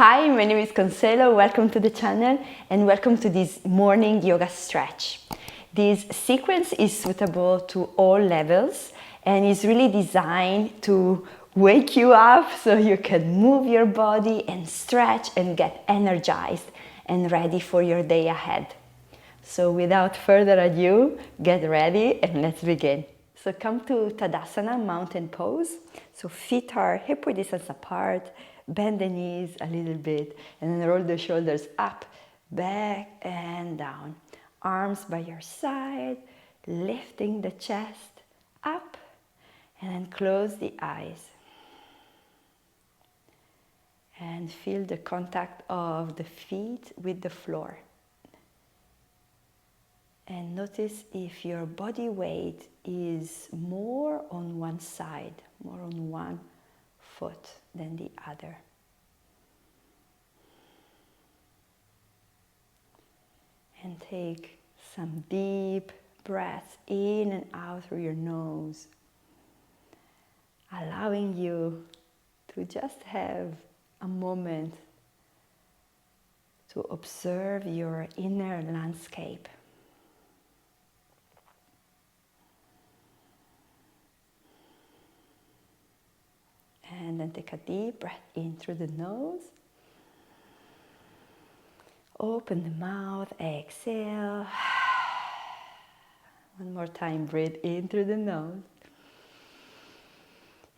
Hi, my name is Consuelo. Welcome to the channel and welcome to this morning yoga stretch. This sequence is suitable to all levels and is really designed to wake you up so you can move your body and stretch and get energized and ready for your day ahead. So without further ado, get ready and let's begin. So come to Tadasana, mountain pose. So feet are hip-width distance apart, bend the knees a little bit, and then roll the shoulders up, back, and down. Arms by your side, lifting the chest up, and then close the eyes. And feel the contact of the feet with the floor. And notice if your body weight is more on one side, more on one foot than the other. And take some deep breaths in and out through your nose, allowing you to just have a moment to observe your inner landscape. And then take a deep breath in through the nose. Open the mouth, exhale. One more time, breathe in through the nose.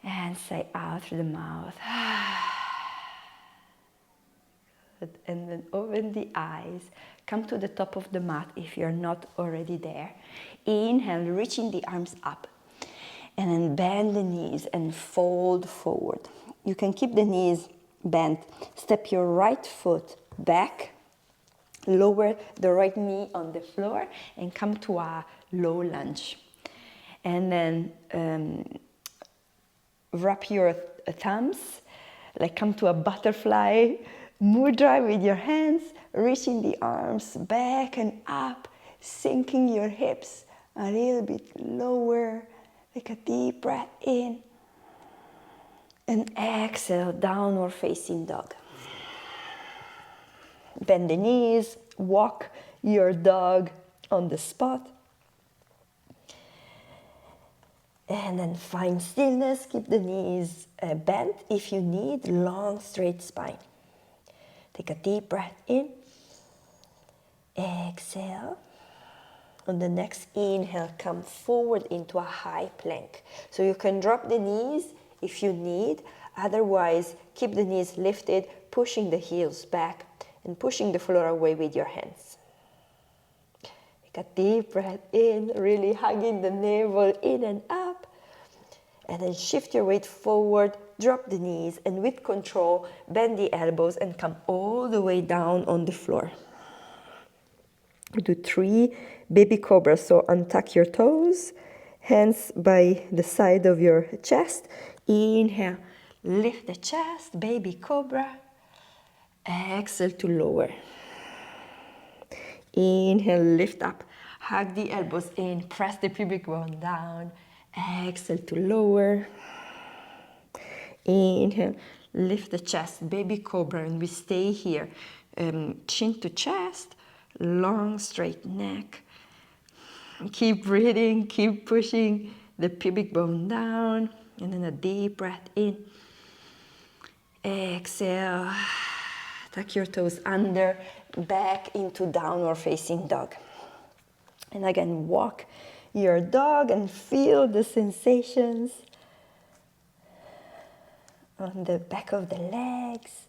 And say out through the mouth. Good. And then open the eyes. Come to the top of the mat if you're not already there. Inhale, reaching the arms up. And then bend the knees and fold forward. You can keep the knees bent. Step your right foot back. Lower the right knee on the floor and come to a low lunge. And then wrap your thumbs, like come to a butterfly mudra with your hands, reaching the arms back and up, sinking your hips a little bit lower. Take a deep breath in and exhale, downward facing dog. Bend the knees, walk your dog on the spot. And then find stillness, keep the knees bent if you need, long straight spine. Take a deep breath in, exhale. On the next inhale, come forward into a high plank. So you can drop the knees if you need. Otherwise, keep the knees lifted, pushing the heels back and pushing the floor away with your hands. Take a deep breath in, really hugging the navel in and up. And then shift your weight forward, drop the knees, and with control, bend the elbows and come all the way down on the floor. Do 3 baby cobras, so untuck your toes, hands by the side of your chest. Inhale, lift the chest, baby cobra. Exhale to lower. Inhale, lift up, hug the elbows in, press the pubic bone down. Exhale to lower. Inhale, lift the chest, baby cobra, and we stay here. Chin to chest. Long straight neck. Keep breathing, keep pushing the pubic bone down, and then a deep breath in. Exhale, tuck your toes under, back into downward facing dog. And again, walk your dog and feel the sensations on the back of the legs.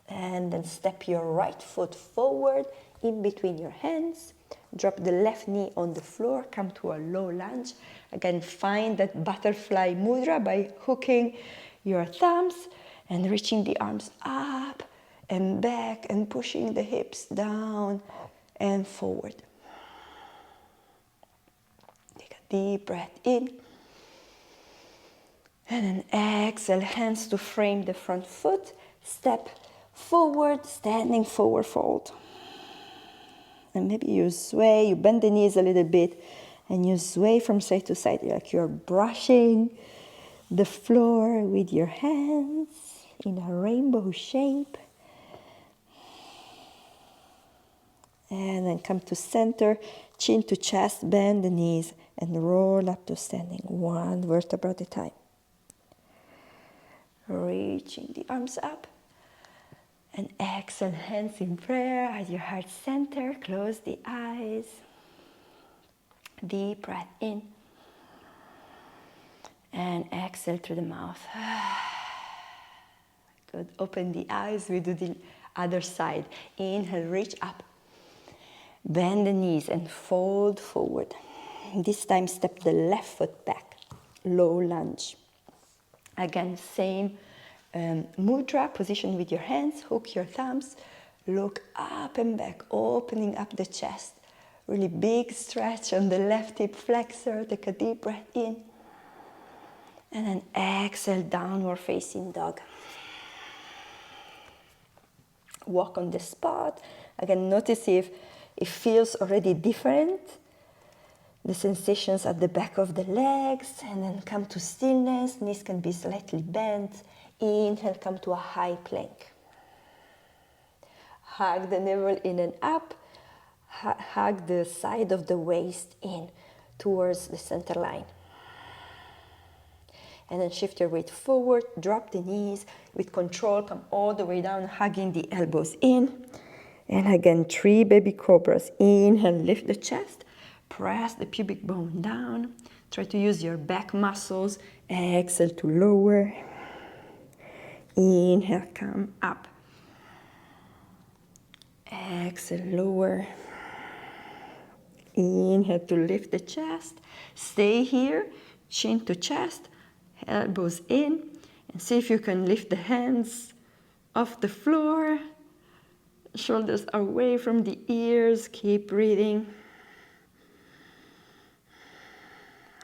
And then step your right foot forward in between your hands. Drop the left knee on the floor. Come to a low lunge. Again, find that butterfly mudra by hooking your thumbs and reaching the arms up and back and pushing the hips down and forward. Take a deep breath in. And then exhale, hands to frame the front foot. Step forward, standing forward fold. And maybe you sway, you bend the knees a little bit, and you sway from side to side, like you're brushing the floor with your hands. in a rainbow shape. And then come to center, chin to chest, bend the knees, and roll up to standing, one vertebra at a time. Reaching the arms up. And exhale, hands in prayer at your heart center. Close the eyes. Deep breath in. And exhale through the mouth. Good. Open the eyes. We do the other side. Inhale, reach up. Bend the knees and fold forward. This time step the left foot back. Low lunge. Again, same mudra, position with your hands, hook your thumbs, look up and back, opening up the chest. Really big stretch on the left hip flexor. Take a deep breath in. And then exhale, downward facing dog. Walk on the spot. Again, notice if it feels already different. The sensations at the back of the legs, and then come to stillness. Knees can be slightly bent. Inhale, come to a high plank. Hug the navel in and up. Hug the side of the waist in towards the center line. And then shift your weight forward. Drop the knees. With control, come all the way down, hugging the elbows in. And again, 3 baby cobras. Inhale, lift the chest. Press the pubic bone down. Try to use your back muscles. Exhale to lower. Inhale, come up. Exhale, lower. Inhale to lift the chest. Stay here, chin to chest, elbows in. And see if you can lift the hands off the floor. Shoulders away from the ears. Keep breathing.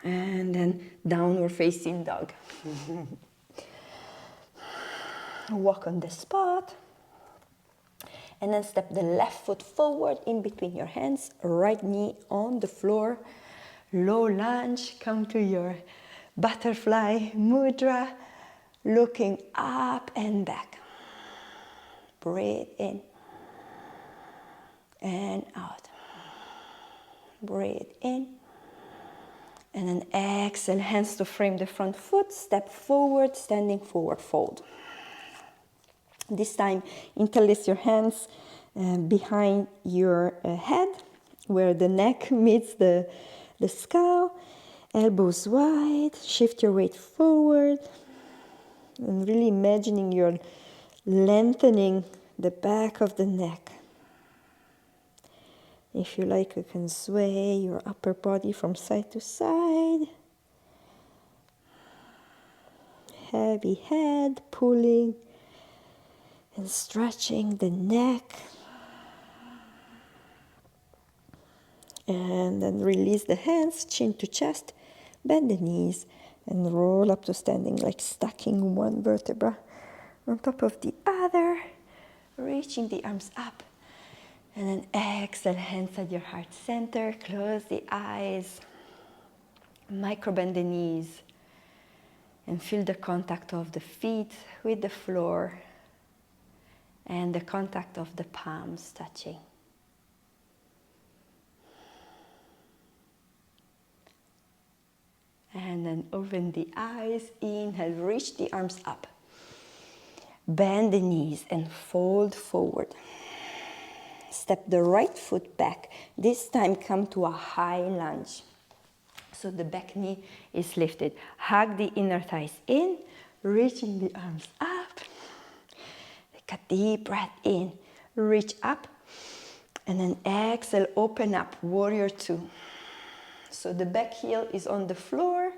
And then downward facing dog. Walk on the spot. And then step the left foot forward in between your hands. Right knee on the floor. Low lunge. Come to your butterfly mudra. Looking up and back. Breathe in. And out. Breathe in. And then exhale, hands to frame the front foot. Step forward, standing forward fold. This time, interlace your hands behind your head, where the neck meets the skull. Elbows wide. Shift your weight forward. And really imagining you're lengthening the back of the neck. If you like, you can sway your upper body from side to side. Heavy head, pulling and stretching the neck. And then release the hands, chin to chest, bend the knees, and roll up to standing, like stacking one vertebra on top of the other, reaching the arms up. And then exhale, hands at your heart center. Close the eyes. Micro bend the knees. And feel the contact of the feet with the floor. And the contact of the palms touching. And then open the eyes. Inhale, reach the arms up. Bend the knees and fold forward. Step the right foot back. This time come to a high lunge. So the back knee is lifted. Hug the inner thighs in, reaching the arms up. Take a deep breath in. Reach up. And then exhale, open up, warrior two. So the back heel is on the floor,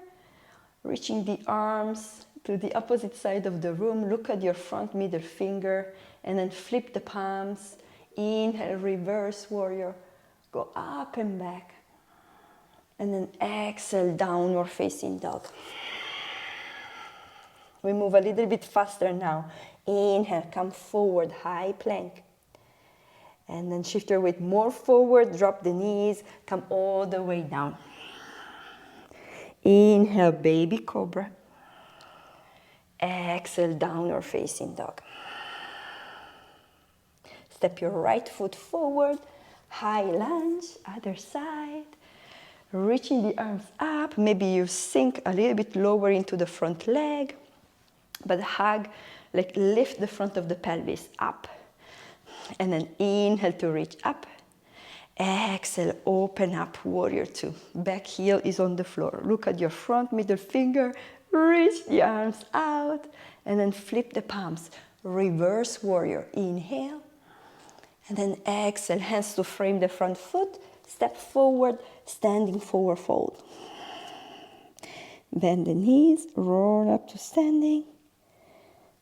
reaching the arms to the opposite side of the room. Look at your front middle finger and then flip the palms. Inhale, reverse warrior. Go up and back. And then exhale, downward facing dog. We move a little bit faster now. Inhale, come forward, high plank. And then shift your weight more forward, drop the knees, come all the way down. Inhale, baby cobra. Exhale, downward facing dog. Step your right foot forward, high lunge, other side. Reaching the arms up, maybe you sink a little bit lower into the front leg, but hug, like lift the front of the pelvis up. And then inhale to reach up. Exhale, open up, warrior two. Back heel is on the floor. Look at your front middle finger, reach the arms out, and then flip the palms. Reverse warrior, inhale. And then exhale, hands to frame the front foot, step forward, standing forward fold. Bend the knees, roll up to standing.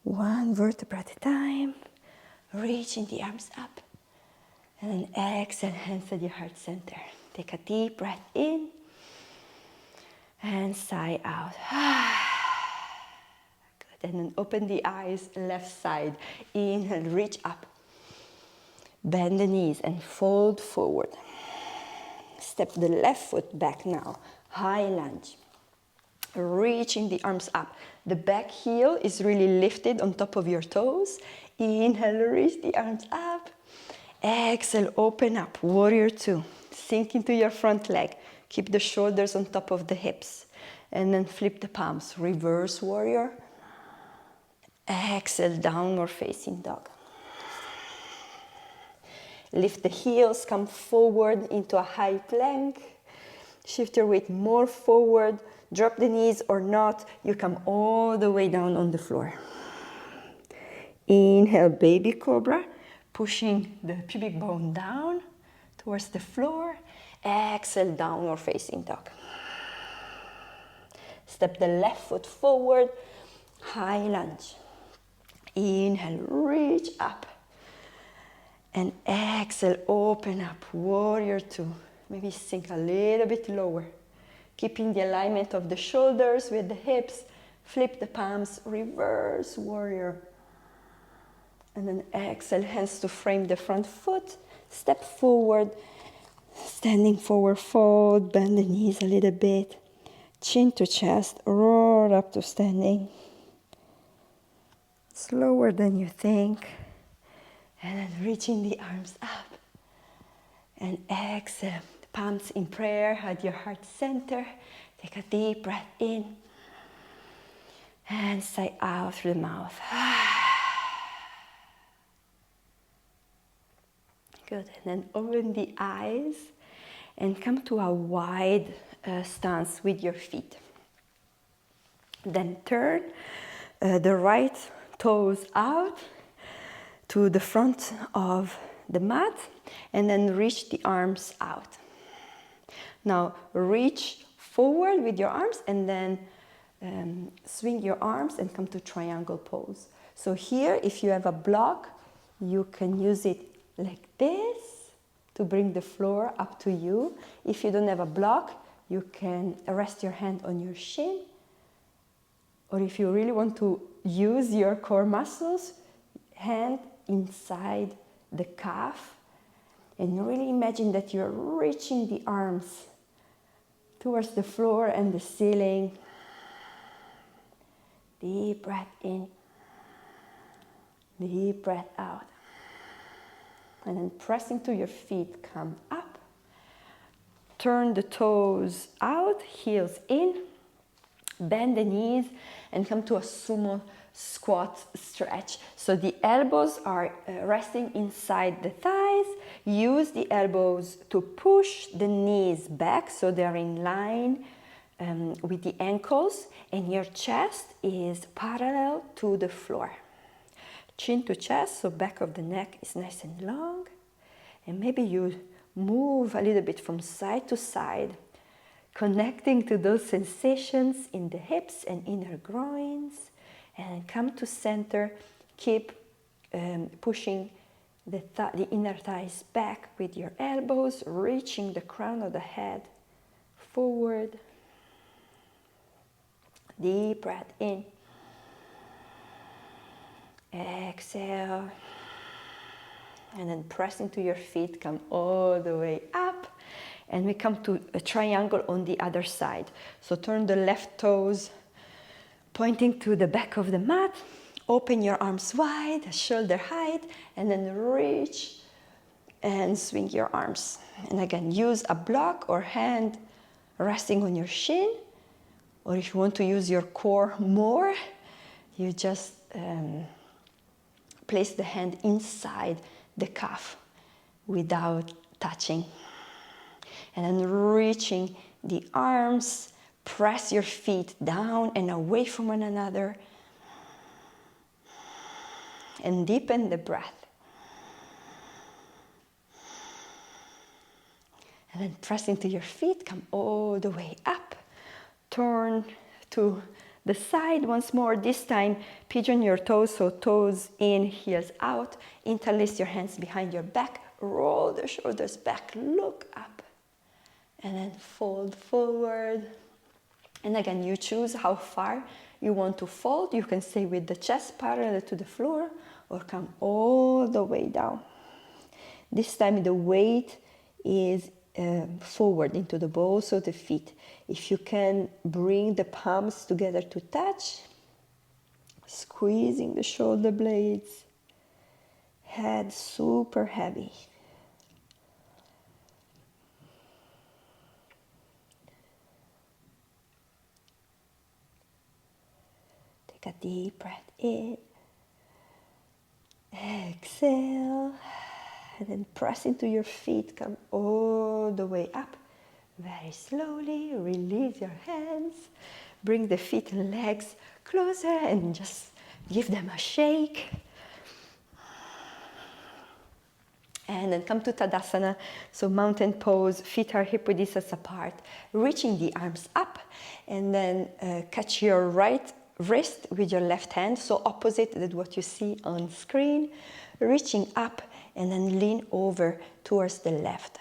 One vertebra at a time. Reaching the arms up. And then exhale, hands at your heart center. Take a deep breath in. And sigh out. Good. And then open the eyes, left side. Inhale, reach up. Bend the knees and fold forward. Step the left foot back now. High lunge. Reaching the arms up. The back heel is really lifted on top of your toes. Inhale, reach the arms up. Exhale, open up. Warrior two. Sink into your front leg. Keep the shoulders on top of the hips. And then flip the palms. Reverse warrior. Exhale, downward facing dog. Lift the heels, come forward into a high plank. Shift your weight more forward. Drop the knees or not. You come all the way down on the floor. Inhale, baby cobra. Pushing the pubic bone down towards the floor. Exhale, downward facing dog. Step the left foot forward. High lunge. Inhale, reach up. And exhale, open up, warrior two. Maybe sink a little bit lower. Keeping the alignment of the shoulders with the hips. Flip the palms, reverse warrior. And then exhale, hands to frame the front foot. Step forward, standing forward fold. Bend the knees a little bit. Chin to chest, roll up to standing. Slower than you think. And then reaching the arms up. And exhale, palms in prayer at your heart center. Take a deep breath in. And sigh out through the mouth. Good. And then open the eyes and come to a wide stance with your feet. Then turn the right toes out to the front of the mat and then reach the arms out. Now reach forward with your arms and then swing your arms and come to triangle pose. So here, if you have a block, you can use it like this to bring the floor up to you. If you don't have a block, you can rest your hand on your shin. Or if you really want to use your core muscles, hand inside the calf. And really imagine that you're reaching the arms towards the floor and the ceiling. Deep breath in. Deep breath out. And then pressing to your feet, come up. Turn the toes out, heels in. Bend the knees and come to a sumo squat stretch. So the elbows are resting inside the thighs. Use the elbows to push the knees back so they're in line with the ankles, and your chest is parallel to the floor. Chin to chest, so back of the neck is nice and long. And maybe you move a little bit from side to side, connecting to those sensations in the hips and inner groins. And come to center. Keep pushing the inner thighs back with your elbows, reaching the crown of the head forward. Deep breath in. Exhale. And then pressing to your feet, come all the way up. And we come to a triangle on the other side. So turn the left toes, pointing to the back of the mat. Open your arms wide, shoulder height, and then reach and swing your arms. And again, use a block or hand resting on your shin, or if you want to use your core more, you just place the hand inside the calf without touching. And then reaching the arms, press your feet down and away from one another. And deepen the breath. And then press into your feet, come all the way up. Turn to the side once more. This time, pigeon your toes, so toes in, heels out. Interlace your hands behind your back. Roll the shoulders back, look up. And then fold forward. And again, you choose how far you want to fold. You can stay with the chest parallel to the floor or come all the way down. This time the weight is forward into the balls of the feet. If you can bring the palms together to touch, squeezing the shoulder blades, head super heavy. Take a deep breath in. Exhale, and then press into your feet, come all the way up. Very slowly, release your hands. Bring the feet and legs closer and just give them a shake. And then come to Tadasana, so mountain pose, feet are hip-width apart, reaching the arms up, and then catch your right wrist with your left hand, so opposite than what you see on screen, reaching up and then lean over towards the left.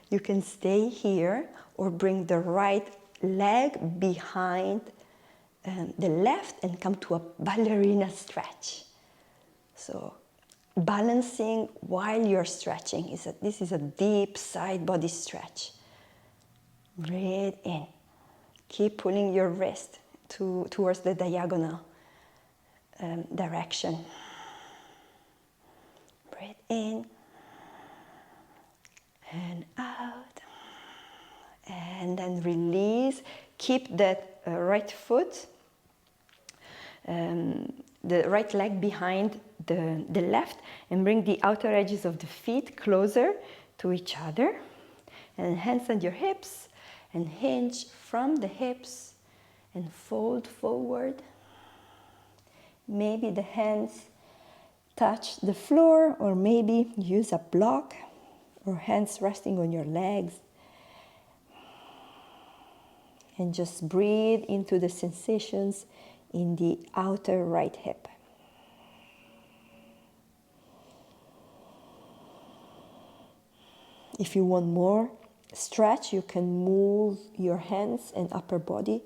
You can stay here or bring the right leg behind the left and come to a ballerina stretch. So balancing while you're stretching, this is a deep side body stretch. Breathe in. Keep pulling your wrist towards the diagonal direction. Breathe in and out. And then release. Keep that right foot, the right leg behind the left, and bring the outer edges of the feet closer to each other. And hands on your hips, and hinge from the hips and fold forward. Maybe the hands touch the floor, or maybe use a block or hands resting on your legs. And just breathe into the sensations in the outer right hip. If you want more stretch, you can move your hands and upper body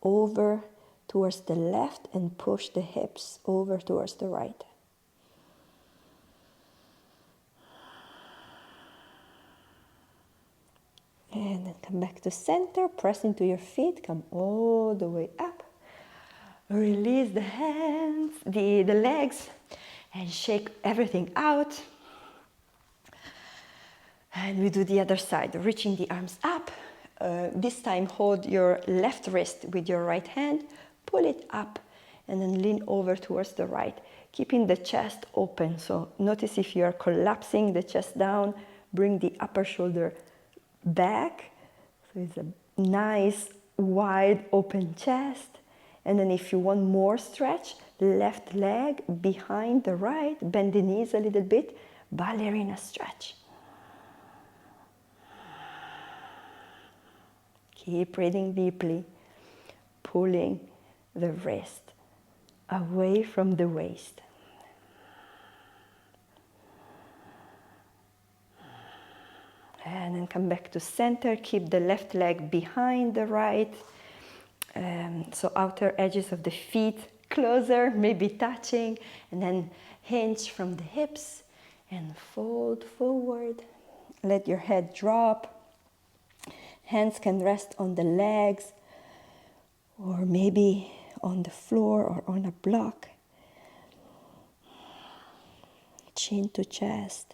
over towards the left and push the hips over towards the right. And then come back to center, press into your feet, come all the way up. Release the hands, the legs, and shake everything out. And we do the other side, reaching the arms up. This time hold your left wrist with your right hand, pull it up, and then lean over towards the right, keeping the chest open. So notice if you are collapsing the chest down, bring the upper shoulder back. So it's a nice, wide, open chest. And then if you want more stretch, left leg behind the right, bend the knees a little bit, ballerina stretch. Keep breathing deeply, pulling the wrist away from the waist. And then come back to center, keep the left leg behind the right. So outer edges of the feet closer, maybe touching, and then hinge from the hips and fold forward. Let your head drop. Hands can rest on the legs or maybe on the floor or on a block. Chin to chest.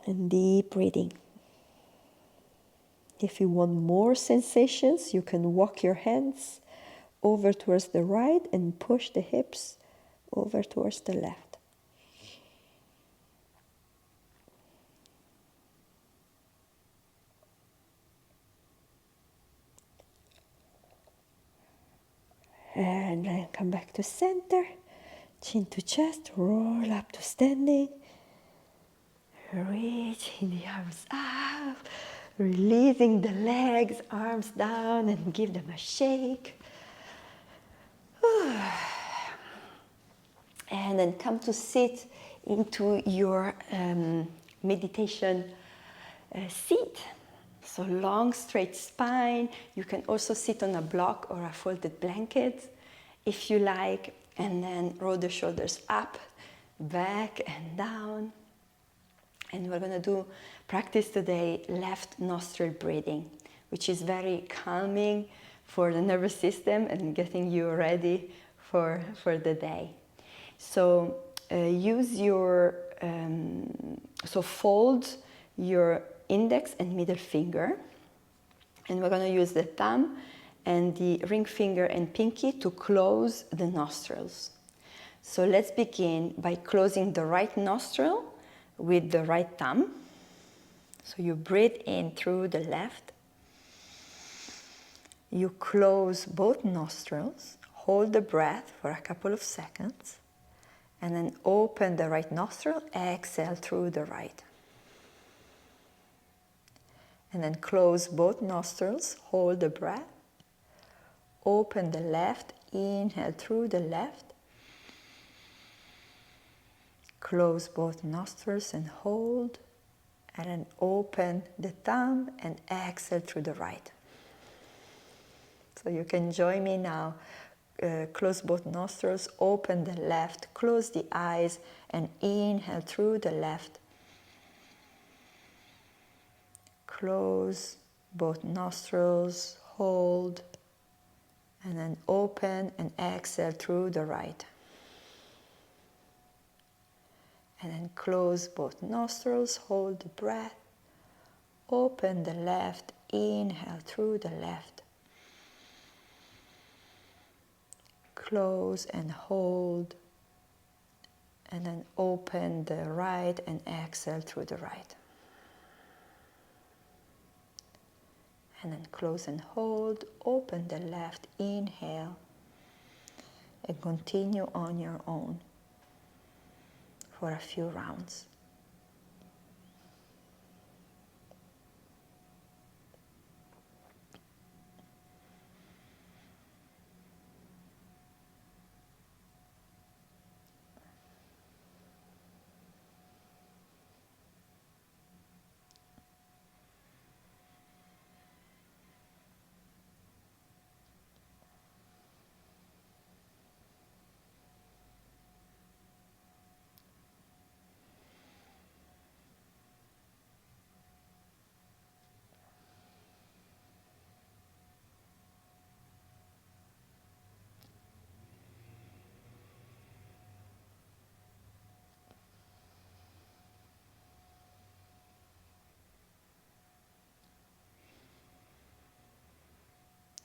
And deep breathing. If you want more sensations, you can walk your hands over towards the right and push the hips over towards the left. And then come back to center. Chin to chest, roll up to standing. Reaching the arms up, releasing the legs, arms down, and give them a shake. And then come to sit into your meditation seat. So long, straight spine. You can also sit on a block or a folded blanket if you like. And then roll the shoulders up, back and down. And we're going to practice today left nostril breathing, which is very calming for the nervous system and getting you ready for the day. So use your, fold your index and middle finger. And we're going to use the thumb and the ring finger and pinky to close the nostrils. So let's begin by closing the right nostril with the right thumb. So you breathe in through the left. You close both nostrils, hold the breath for a couple of seconds, and then open the right nostril, exhale through the right. And then close both nostrils, hold the breath, open the left, inhale through the left, close both nostrils and hold, and then open the thumb and exhale through the right. So you can join me now. Close both nostrils, open the left, close the eyes, and inhale through the left. Close both nostrils, hold, and then open and exhale through the right. And then close both nostrils, hold the breath, open the left, inhale through the left. Close and hold, and then open the right and exhale through the right. And then close and hold, open the left, inhale, and continue on your own for a few rounds.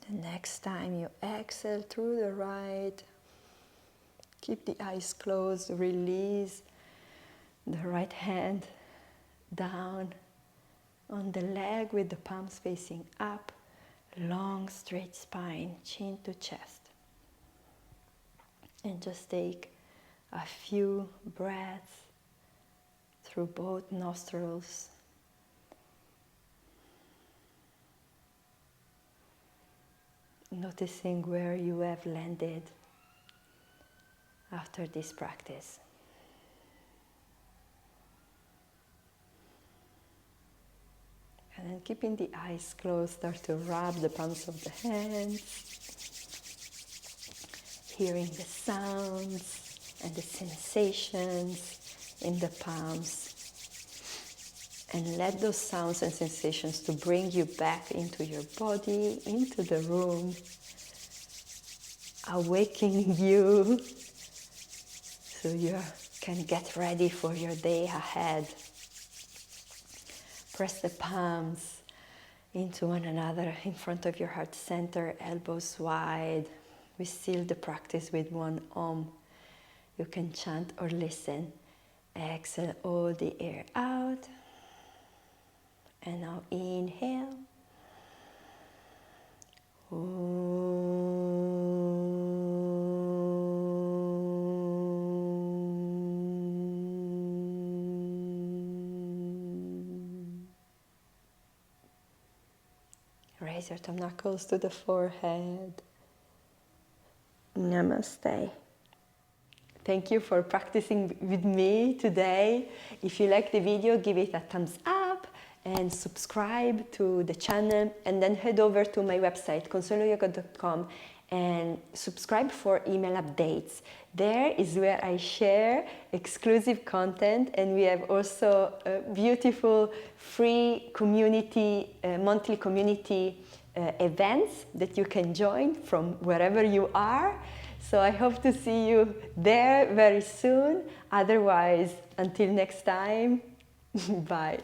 The next time you exhale through the right, keep the eyes closed, release the right hand down on the leg with the palms facing up, long straight spine, chin to chest. And just take a few breaths through both nostrils. Noticing where you have landed after this practice. And then keeping the eyes closed, start to rub the palms of the hands, hearing the sounds and the sensations in the palms. And let those sounds and sensations to bring you back into your body, into the room, awakening you so you can get ready for your day ahead. Press the palms into one another in front of your heart center, elbows wide. We seal the practice with one Om. You can chant or listen. Exhale all the air out. And now inhale. Raise your thumb knuckles to the forehead. Namaste. Thank you for practicing with me today. If you like the video, give it a thumbs up and subscribe to the channel, and then head over to my website consueloyoga.com and subscribe for email updates. There is where I share exclusive content, and we have also a beautiful free community, monthly community events that you can join from wherever you are. So I hope to see you there very soon. Otherwise, until next time, bye.